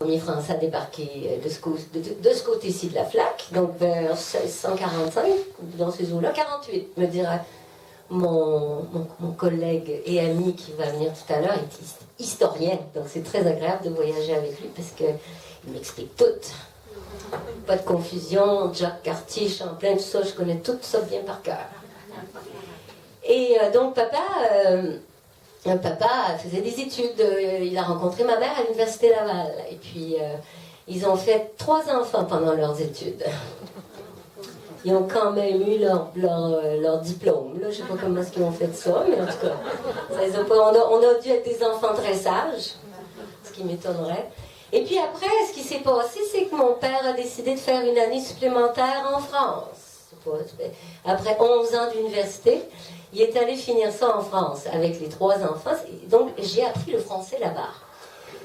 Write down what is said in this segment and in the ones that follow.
Premier Français à débarquer de ce côté-ci de la Flaque, donc vers 1645, dans ces eaux-là, 48, me dira mon collègue et ami qui va venir tout à l'heure, est historien, donc c'est très agréable de voyager avec lui parce qu'il m'explique tout. Pas de confusion, Jacques Cartier, Champlain, tout ça, je connais tout ça bien par cœur. Et donc papa faisait des études, il a rencontré ma mère à l'université Laval, et puis ils ont fait 3 enfants pendant leurs études. Ils ont quand même eu leur diplôme. Là. Je ne sais pas comment est-ce qu'ils ont fait ça, mais en tout cas, ça les a pas, on a dû être des enfants très sages, ce qui m'étonnerait. Et puis après, ce qui s'est passé, c'est que mon père a décidé de faire une année supplémentaire en France. Après 11 ans d'université, il est allé finir ça en France avec les 3 enfants. Donc j'ai appris le français là-bas.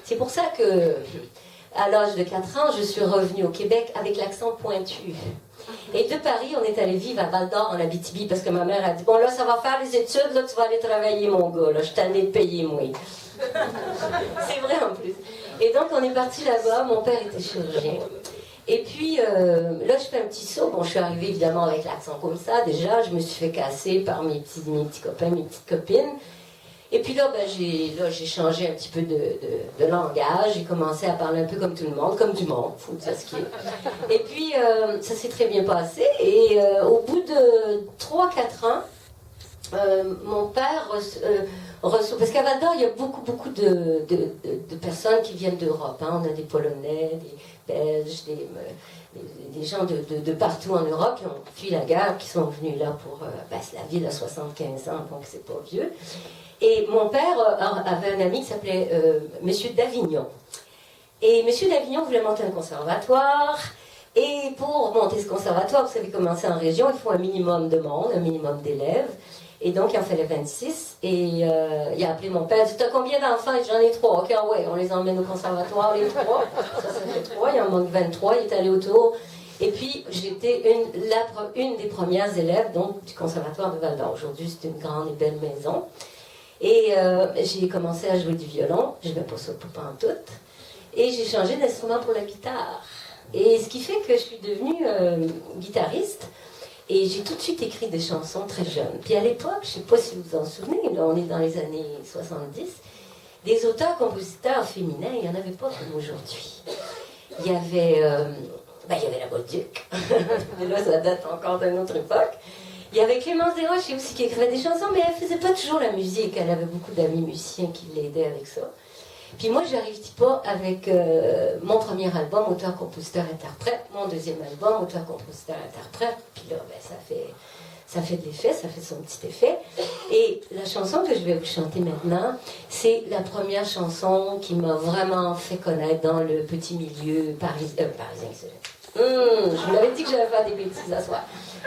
C'est pour ça que, à l'âge de 4 ans, je suis revenue au Québec avec l'accent pointu. Et de Paris, on est allé vivre à Val-d'Or, en Abitibi, parce que ma mère a dit, bon là, ça va faire les études, là, tu vas aller travailler, mon gars, là, je t'en ai payé, moi. C'est vrai, en plus. Et donc, on est parti là-bas, mon père était chirurgien. Et puis, là, je fais un petit saut. Bon, je suis arrivée, évidemment, avec l'accent comme ça, déjà, je me suis fait casser par mes petits copains, mes petites copines. Et puis là, j'ai changé un petit peu de langage. J'ai commencé à parler un peu comme tout le monde, comme du monde, faut dire ce qui est. Et puis, ça s'est très bien passé. Et au bout de 3-4 ans, mon père reçoit... Parce qu'à Val-d'Or, il y a beaucoup de personnes qui viennent d'Europe. Hein. On a des Polonais, des Belges, des gens de partout en Europe qui ont fui la guerre, qui sont venus là pour... la ville a 75 ans, donc c'est pas vieux. Et mon père avait un ami qui s'appelait Monsieur d'Avignon. Et Monsieur d'Avignon voulait monter un conservatoire. Et pour monter ce conservatoire, vous savez comment c'est en région, il faut un minimum de monde, un minimum d'élèves. Et donc, il en fallait 26. Et il a appelé mon père, il a dit, t'as combien d'enfants? Il dit, j'en ai 3. Ok, ouais, on les emmène au conservatoire, les 3. Ça fait 3, il en manque 23, il est allé autour. Et puis, j'étais une des premières élèves donc, du conservatoire de Val-d'Or. Aujourd'hui, c'est une grande et belle maison. Et j'ai commencé à jouer du violon, je ne vais pas ça pas en tout, et j'ai changé d'instrument pour la guitare. Et ce qui fait que je suis devenue guitariste, et j'ai tout de suite écrit des chansons très jeunes. Puis à l'époque, je ne sais pas si vous vous en souvenez, là on est dans les années 70, des auteurs-compositeurs féminins, il n'y en avait pas comme aujourd'hui. Il y avait la Bolduc, mais là ça date encore d'une autre époque. Il y avait Clémence Desroches aussi qui écrivait des chansons, mais elle ne faisait pas toujours la musique. Elle avait beaucoup d'amis musiciens qui l'aidaient avec ça. Puis moi, je n'arrive pas avec mon premier album, auteur-compositeur-interprète, mon deuxième album, auteur-compositeur-interprète. Puis là, ça fait de l'effet, ça fait son petit effet. Et la chanson que je vais vous chanter maintenant, c'est la première chanson qui m'a vraiment fait connaître dans le petit milieu parisien. Je vous l'avais dit que j'allais faire des bêtises à soir.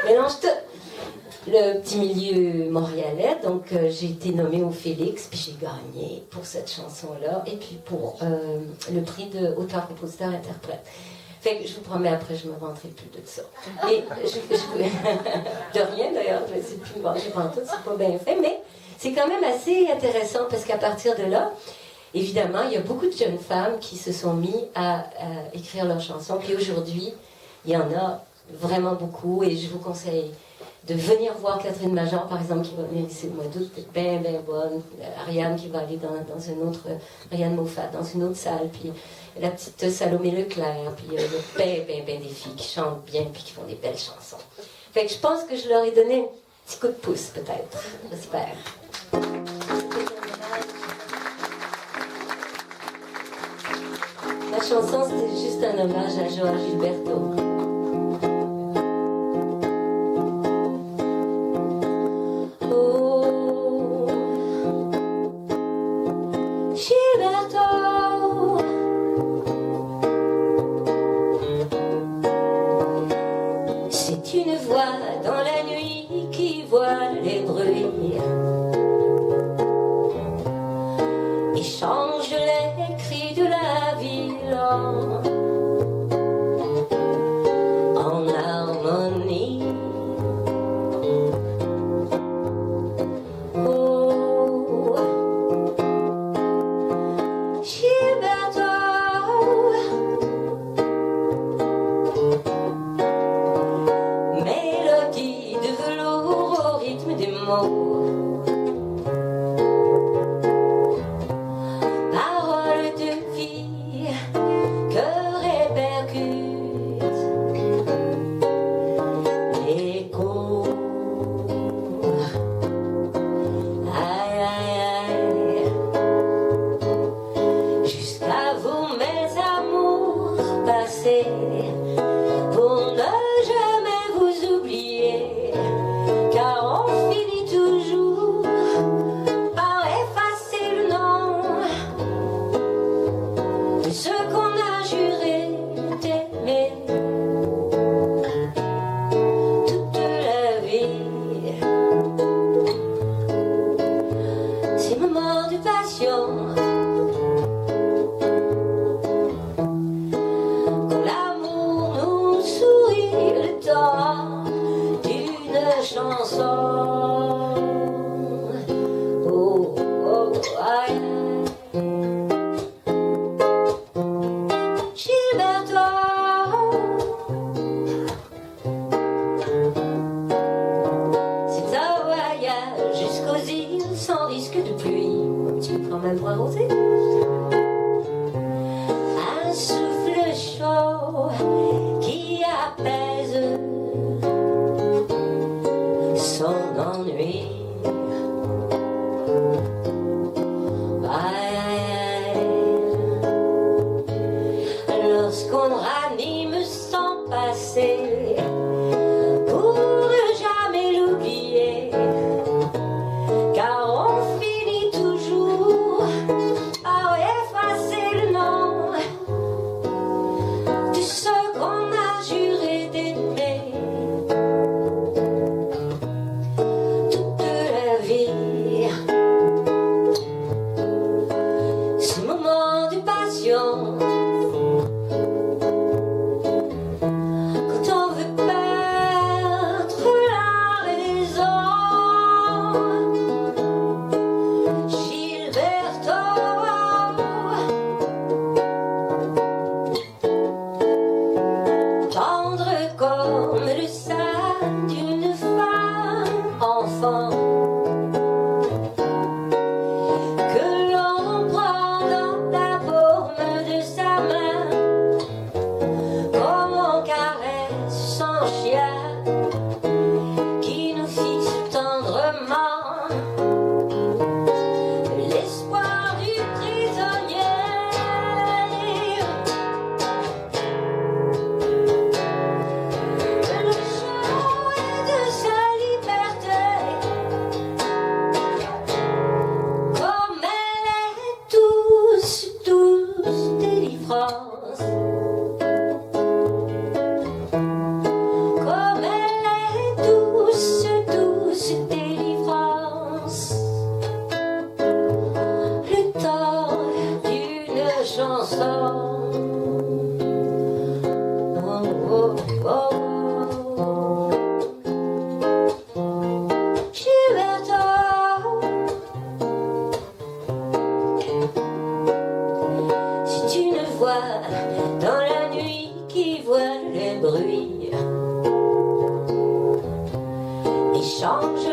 Mélange tout. Le petit milieu montréalais, donc j'ai été nommée au Félix, puis j'ai gagné pour cette chanson-là, et puis pour le prix de auteur-compositeur-interprète. Fait que je vous promets, après, je ne me vanterai plus de ça. Et de rien d'ailleurs, je ne sais plus me vanter pendant tout, c'est pas bien fait, mais c'est quand même assez intéressant, parce qu'à partir de là, évidemment, il y a beaucoup de jeunes femmes qui se sont mis à écrire leurs chansons, puis aujourd'hui, il y en a vraiment beaucoup, et je vous conseille de venir voir Catherine Major, par exemple, qui va venir ici le mois d'août, bien bonne. Ariane qui va aller dans une autre, Ariane Moffat, dans une autre salle, puis la petite Salomé Leclerc, puis bien des filles qui chantent bien, puis qui font des belles chansons. Fait que je pense que je leur ai donné un petit coup de pouce, peut-être. J'espère. La chanson, c'était juste un hommage à Joao Gilberto. Change les cris de la ville. passé pour ne jamais vous oublier, car on finit toujours par effacer le nom de ce qu'on a juré d'aimer toute la vie. Ces moments de passion, quand l'amour nous sourit le temps d'une chanson. Oh, oh, aïe. Gilberto, c'est un voyage jusqu'aux îles sans risque de pluie. Tu me prends même pour arroser. Un souffle chaud qui apaise son ennui. Lorsqu'on ranime sans passer pour ne jamais l'oublier, car on finit toujours par effacer le nom de ce qu'on a juré d'aimer toute la vie. Ce moment de passion, quand on veut perdre la raison. Gilberto, tendre comme le sein d'une femme enfant, que l'on prend dans la paume de sa main, comme on caresse son chien qui nous fixe tendrement l'espoir du prisonnier. Le jour de sa liberté, comme elle est douce, douce délivrance, comme elle est douce, douce délivrance. Le temps d'une chanson. Oh, oh, oh. Gilberto, si tu ne vois dans la nuit qui voit le bruit et change